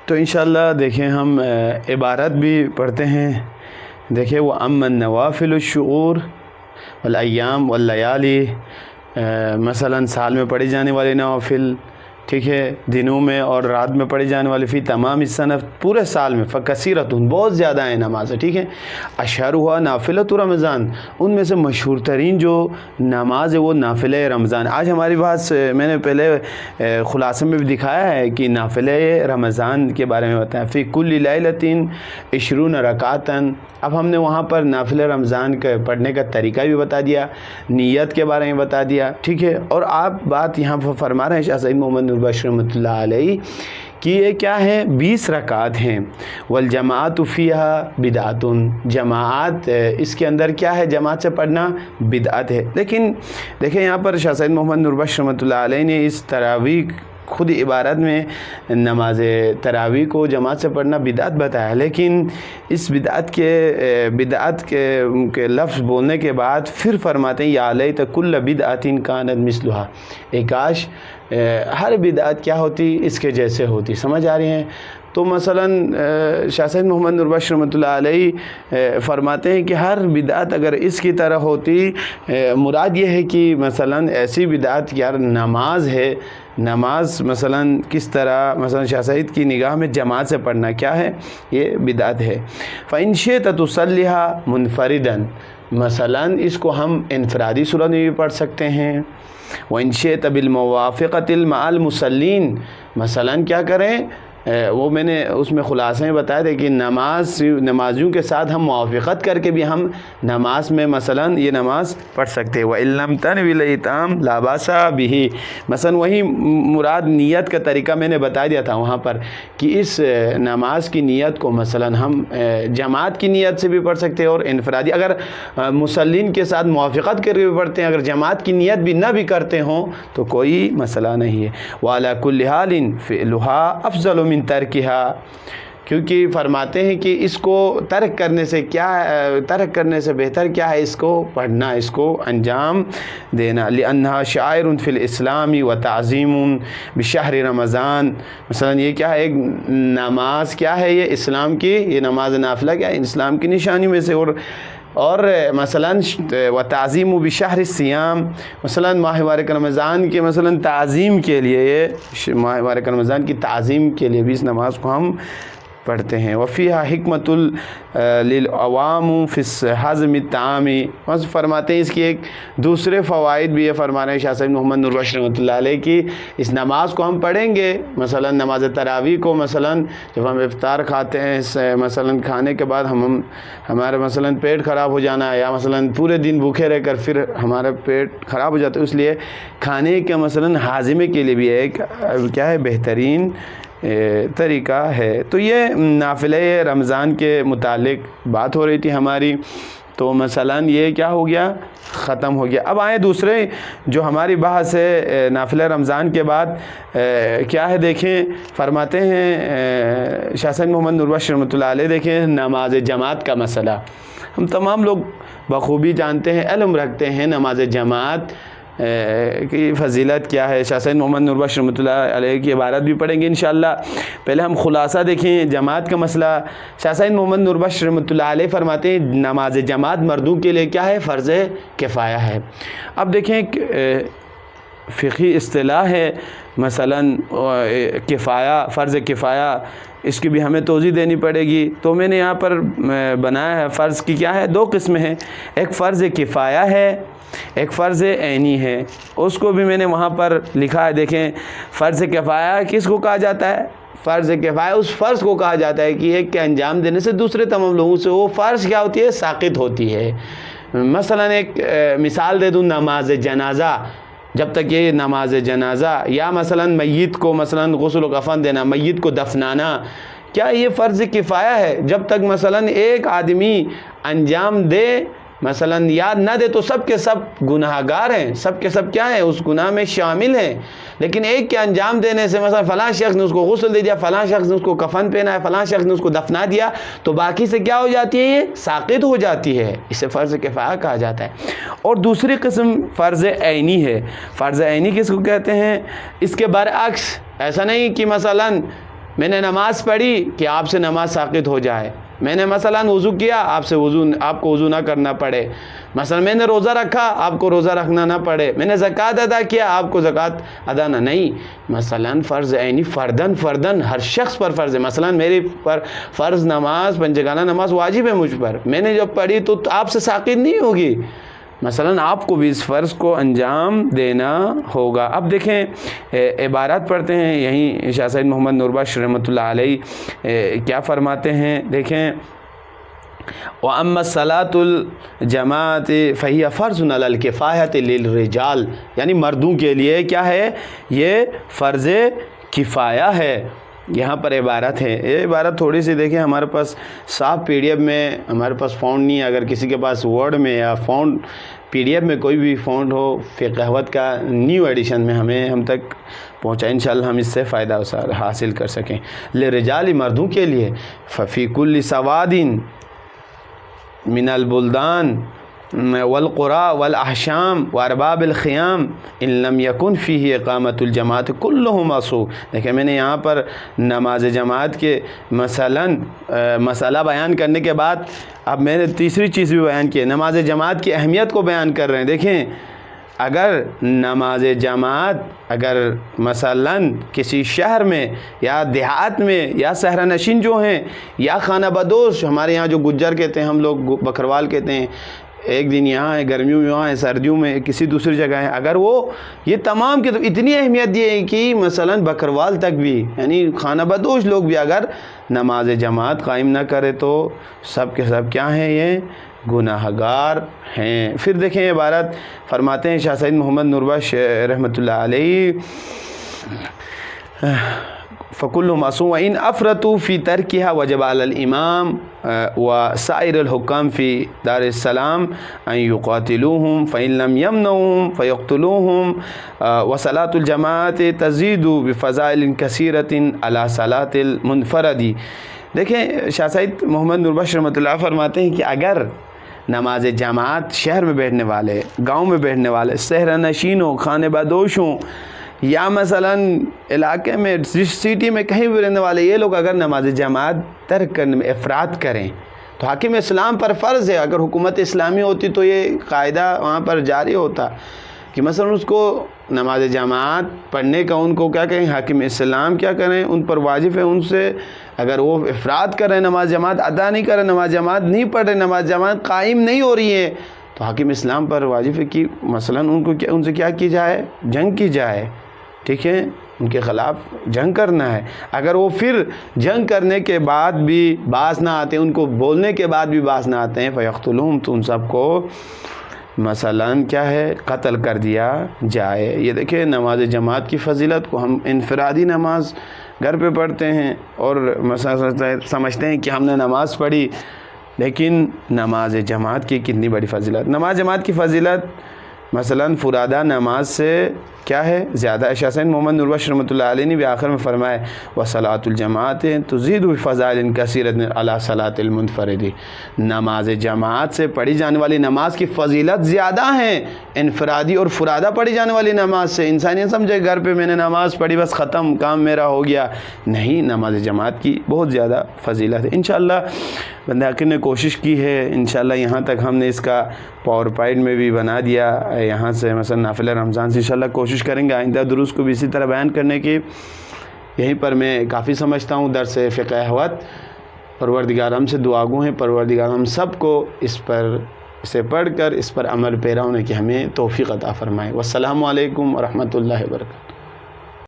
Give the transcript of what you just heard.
تو انشاءاللہ دیکھیں ہم عبارت بھی پڑھتے ہیں. دیکھیں وہ امن نوافل الشعور والایام واللیالی، مثلا سال میں پڑھی جانے والے نوافل، ٹھیک ہے، دنوں میں اور رات میں پڑھی جانے والی فی تمام السنہ، پورے سال میں، فکثیرۃ بہت زیادہ ہیں نمازیں، ٹھیک ہے. اشہر ہوا نافلۃ رمضان، ان میں سے مشہور ترین جو نماز ہے وہ نافلہ رمضان. آج ہماری بات میں نے پہلے خلاصے میں بھی دکھایا ہے کہ نافلہ رمضان کے بارے میں بتایا، فی کل لیلۃ 20 رکعۃ. اب ہم نے وہاں پر نافلہ رمضان کے پڑھنے کا طریقہ بھی بتا دیا، نیت کے بارے میں بتا دیا، ٹھیک ہے. اور آپ بات یہاں پر فرما رہے ہیں شاہ سید محمد نور بخش رحمۃ اللہ علیہ کہ یہ کیا ہے، 20 رکعات ہیں. والجماعت فیہا بدعۃ، جماعت اس کے اندر کیا ہے، جماعت سے پڑھنا بدعت ہے. لیکن دیکھیں یہاں پر شاہ سید محمد نور بخش رحمۃ اللہ علیہ نے اس تراویح خود عبارت میں نماز تراویح کو جماعت سے پڑھنا بدعت بتایا، لیکن اس بدعت کے لفظ بولنے کے بعد پھر فرماتے ہیں یا لیت کل بدعۃ کانت مثلھا، کاش ہر بدعت کیا ہوتی، اس کے جیسے ہوتی. سمجھ آ رہی ہیں؟ تو مثلا شاہ سید محمد نور بخش رحمۃ اللہ علیہ فرماتے ہیں کہ ہر بدعت اگر اس کی طرح ہوتی، مراد یہ ہے کہ مثلا ایسی بدعت یار نماز ہے، نماز مثلا کس طرح، مثلا شاہ سید کی نگاہ میں جماعت سے پڑھنا کیا ہے، یہ بدعت ہے. فإن شئت تصلیھا منفردا، مثلا اس کو ہم انفرادی صورت میں بھی پڑھ سکتے ہیں. وإن شئت بالموافقۃ مع المصلین، مثلا کیا کریں، وہ میں نے اس میں خلاصے میں بتایا تھا کہ نمازیوں کے ساتھ ہم موافقت کر کے بھی ہم نماز میں مثلا یہ نماز پڑھ سکتے ہیں. وَإِن لَمْ تَنْوِ الْإِتْمَامَ لَا بَأْسَ بِهِ، مثلا وہی مراد نیت کا طریقہ میں نے بتا دیا تھا وہاں پر کہ اس نماز کی نیت کو مثلا ہم جماعت کی نیت سے بھی پڑھ سکتے ہیں اور انفرادی، اگر مصلین کے ساتھ موافقت کر کے بھی پڑھتے ہیں، اگر جماعت کی نیت بھی نہ بھی کرتے ہوں تو کوئی مسئلہ نہیں ہے. وَعَلَى كُلِّ حَالٍ فِعْلُهَا أَفْضَلُ مِن ترکھا، کیونکہ فرماتے ہیں کہ اس کو ترک کرنے سے بہتر کیا ہے، اس کو پڑھنا، اس کو انجام دینا. لأنها شعائر فی الاسلام وتعظیم بشہر رمضان، مثلا یہ کیا ہے، ایک نماز کیا ہے، یہ اسلام کی، یہ نماز نافلہ کیا ہے، اسلام کی نشانی میں سے، اور مثلا وتعظیم بشہر الصیام، مثلا ماہ مبارک رمضان کے مثلا تعظیم کے لیے، یہ ماہ مبارک رمضان کی تعظیم کے لیے بھی اس نماز کو ہم پڑھتے ہیں. وفیہا حکمت للعوام فی ہضم الطعام، فرماتے ہیں اس کی ایک دوسرے فوائد بھی یہ فرما رہے ہیں شاہ صاحب محمد نور بخش رحمۃ اللہ علیہ کی، اس نماز کو ہم پڑھیں گے، مثلا نماز تراویح کو، مثلا جب ہم افطار کھاتے ہیں، مثلا کھانے کے بعد ہمارا مثلا پیٹ خراب ہو جانا، یا مثلا پورے دن بھوکے رہ کر پھر ہمارا پیٹ خراب ہو جاتا ہے، اس لیے کھانے کے مثلا ہاضمے کے لیے بھی ایک کیا ہے، بہترین طریقہ ہے. تو یہ نافلہ رمضان کے متعلق بات ہو رہی تھی ہماری، تو مثلا یہ کیا ہو گیا، ختم ہو گیا. اب آئیں دوسرے جو ہماری بحث ہے نافلہ رمضان کے بعد کیا ہے، دیکھیں فرماتے ہیں شاہ سید محمد نور بخش رحمۃ اللہ علیہ، دیکھیں نماز جماعت کا مسئلہ ہم تمام لوگ بخوبی جانتے ہیں، علم رکھتے ہیں نماز جماعت کی فضیلت کیا ہے. شاہ سید محمد نور بخش رحمۃ اللہ علیہ کی عبارت بھی پڑھیں گے انشاءاللہ. پہلے ہم خلاصہ دیکھیں جماعت کا مسئلہ. شاہ سید محمد نور بخش رحمۃ اللہ علیہ فرماتے ہیں نماز جماعت مردوں کے لیے کیا ہے، فرض کفایہ ہے. اب دیکھیں فقہی اصطلاح ہے مثلا کفایہ، فرض کفایہ، اس کی بھی ہمیں توضیح دینی پڑے گی. تو میں نے یہاں پر بنایا ہے، فرض کی کیا ہے، 2 قسمیں ہیں، ایک فرض کفایہ ہے، ایک فرض عینی ہے. اس کو بھی میں نے وہاں پر لکھا ہے. دیکھیں فرض کفایہ کس کو کہا جاتا ہے، فرض کفایہ اس فرض کو کہا جاتا ہے کہ ایک کے انجام دینے سے دوسرے تمام لوگوں سے وہ فرض کیا ہوتی ہے، ساقط ہوتی ہے. مثلا ایک مثال دے دوں، نماز جنازہ، جب تک یہ نماز جنازہ، یا مثلا میت کو مثلا غسل و کفن دینا، میت کو دفنانا، کیا یہ فرض کفایہ ہے؟ جب تک مثلا ایک آدمی انجام دے، مثلا یاد نہ دے تو سب کے سب گناہ گار ہیں، سب کے سب کیا ہیں، اس گناہ میں شامل ہیں. لیکن ایک کے انجام دینے سے، مثلا فلاں شخص نے اس کو غسل دے دیا، فلاں شخص نے اس کو کفن پہنا ہے، فلاں شخص نے اس کو دفنا دیا، تو باقی سے کیا ہو جاتی ہے، یہ ساقط ہو جاتی ہے. اسے فرض کفایہ کہا جاتا ہے. اور دوسری قسم فرض عینی ہے. فرض عینی کس کو کہتے ہیں؟ اس کے برعکس، ایسا نہیں کہ مثلا میں نے نماز پڑھی کہ آپ سے نماز ساقط ہو جائے، میں نے مثلا وضو کیا آپ کو وضو نہ کرنا پڑے، مثلا میں نے روزہ رکھا آپ کو روزہ رکھنا نہ پڑے، میں نے زکوٰۃ ادا کیا آپ کو زکوٰۃ ادا نہ، نہیں، مثلا فرض عینی فردن ہر شخص پر فرض ہے، مثلا میری پر فرض نماز پنجگانہ نماز واجب ہے مجھ پر، میں نے جب پڑھی تو آپ سے ساقط نہیں ہوگی، مثلا آپ کو بھی اس فرض کو انجام دینا ہوگا۔ اب دیکھیں عبارات پڑھتے ہیں، یہیں شاہ سید محمد نور بخش رحمۃ اللہ علیہ کیا فرماتے ہیں، دیکھیں وَأَمَّا الصَّلَاةُ الْجَمَاعَةِ فَهِيَ فَرْضٌ عَلَى الْكِفَایَةِ لِلرِّجَالِ، یعنی مردوں کے لیے کیا ہے، یہ فرض کفایہ ہے۔ یہاں پر عبارت ہے، یہ عبارت تھوڑی سی دیکھیں، ہمارے پاس صاف پی ڈی ایف میں ہمارے پاس فونٹ نہیں ہے، اگر کسی کے پاس ورڈ میں یا فونٹ پی ڈی ایف میں کوئی بھی فونٹ ہو فقہ احوت کا نیو ایڈیشن میں ہم تک پہنچائیں، انشاءاللہ ہم اس سے فائدہ حاصل کر سکیں۔ لِلرِّجَالِ مردوں کے لیے، فَفِي كُلِّ سَوَادٍ من البلدان والقرى والاحشام وارباب الخیام ان لم یکن فیہ اقامت الجماعت کلہم عصو۔ دیکھیں میں نے یہاں پر نماز جماعت کے مسئلہ بیان کرنے کے بعد اب میں نے تیسری چیز بھی بیان کی ہے، نماز جماعت کی اہمیت کو بیان کر رہے ہیں۔ دیکھیں اگر نماز جماعت اگر مثلا کسی شہر میں یا دیہات میں یا صحرا نشین جو ہیں یا خانہ بدوش، ہمارے یہاں جو گجر کہتے ہیں ہم لوگ بکروال کہتے ہیں، ایک دن یہاں ہے، گرمیوں میں وہاں ہے، سردیوں میں کسی دوسری جگہ ہے، اگر وہ یہ تمام کی تو اتنی اہمیت دی ہے کہ مثلا بکروال تک بھی یعنی خانہ بدوش لوگ بھی اگر نماز جماعت قائم نہ کرے تو سب کے سب کیا ہیں، یہ گناہ گار ہیں۔ پھر دیکھیں عبارت فرماتے ہیں شاہ سید محمد نور بخش رحمۃ اللہ علیہ، فَكُلُّ مَعْصُومٍ وَإِنْ أَفْرَطُوا فِي تَرْكِهَا وَجَبَ عَلَى الْإِمَامِ وَسَائِرِ الْحُكَّامِ فِي دَارِ السَّلَامِ أَنْ يُقَاتِلُوهُمْ فَإِنْ لَمْ يَمْنَعُوهُمْ فَيَقْتُلُوهُمْ وَصَلَاةُ الْجَمَاعَةِ تَزِيدُ بِفَضَائِلٍ كَثِيرَةٍ عَلَى صَلَاةِ الْمُنْفَرِدِ۔ دیکھیں شاہ سید محمد نور بخش رحمۃ اللہ فرماتے ہیں کہ اگر نماز جماعت شہر میں بیٹھنے والے، گاؤں میں بیٹھنے والے، صحرا نشین ہوں، خانے بدوش ہوں، یا مثلا علاقے میں سٹی میں کہیں بھی رہنے والے، یہ لوگ اگر نماز جماعت ترک کرنے میں افراط کریں تو حاکم اسلام پر فرض ہے، اگر حکومت اسلامی ہوتی تو یہ قاعدہ وہاں پر جاری ہوتا کہ مثلا اس کو نماز جماعت پڑھنے کا ان کو کیا کہیں، حاکم اسلام کیا کریں، ان پر واجب ہے، ان سے اگر وہ افراط کریں، نماز جماعت ادا نہیں کریں، نماز جماعت نہیں پڑھ رہے، نماز جماعت قائم نہیں ہو رہی ہے، تو حاکم اسلام پر واجب ہے کہ مثلا ان سے کیا کی جائے، جنگ کی جائے، ٹھیک ہے، ان کے خلاف جنگ کرنا ہے۔ اگر وہ پھر جنگ کرنے کے بعد بھی باز نہ آتے، ان کو بولنے کے بعد بھی باز نہ آتے ہیں، فَيَقْتُلُوهُمْ تو ان سب کو مثلا کیا ہے، قتل کر دیا جائے۔ یہ دیکھیں نماز جماعت کی فضیلت کو، ہم انفرادی نماز گھر پہ پڑھتے ہیں اور مثلا سمجھتے ہیں کہ ہم نے نماز پڑھی، لیکن نماز جماعت کی کتنی بڑی فضیلت، نماز جماعت کی فضیلت مثلا فرادہ نماز سے کیا ہے زیادہ۔ شاہ سید محمد نور بخش رحمۃ اللہ علیہ نے بھی آخر میں فرمایا وصلاۃ الجماعت تزید بفضائل کثیرۃ علی صلاۃ المنفرد، نماز جماعت سے پڑھی جانے والی نماز کی فضیلت زیادہ ہیں انفرادی اور فرادہ پڑھی جانے والی نماز سے۔ انسان یہ سمجھے گھر پہ میں نے نماز پڑھی بس ختم، کام میرا ہو گیا، نہیں، نماز جماعت کی بہت زیادہ فضیلت ہے۔ انشاءاللہ بندہ عاقل نے کوشش کی ہے، انشاءاللہ یہاں تک ہم نے اس کا پاور پوائنٹ میں بھی بنا دیا، یہاں سے مثلا نافلہ رمضان سے انشاءاللہ کوشش کریں گے آئندہ دروس کو بھی اسی طرح بیان کرنے کی۔ یہیں پر میں کافی سمجھتا ہوں درس فقہ احوت۔ پروردگار ہم سے دعا گو ہیں، پروردگار ہم سب کو اسے پڑھ کر اس پر عمل پیرا ہونے کی ہمیں توفیق عطا فرمائے۔ والسلام علیکم ورحمۃ اللہ وبرکاتہ۔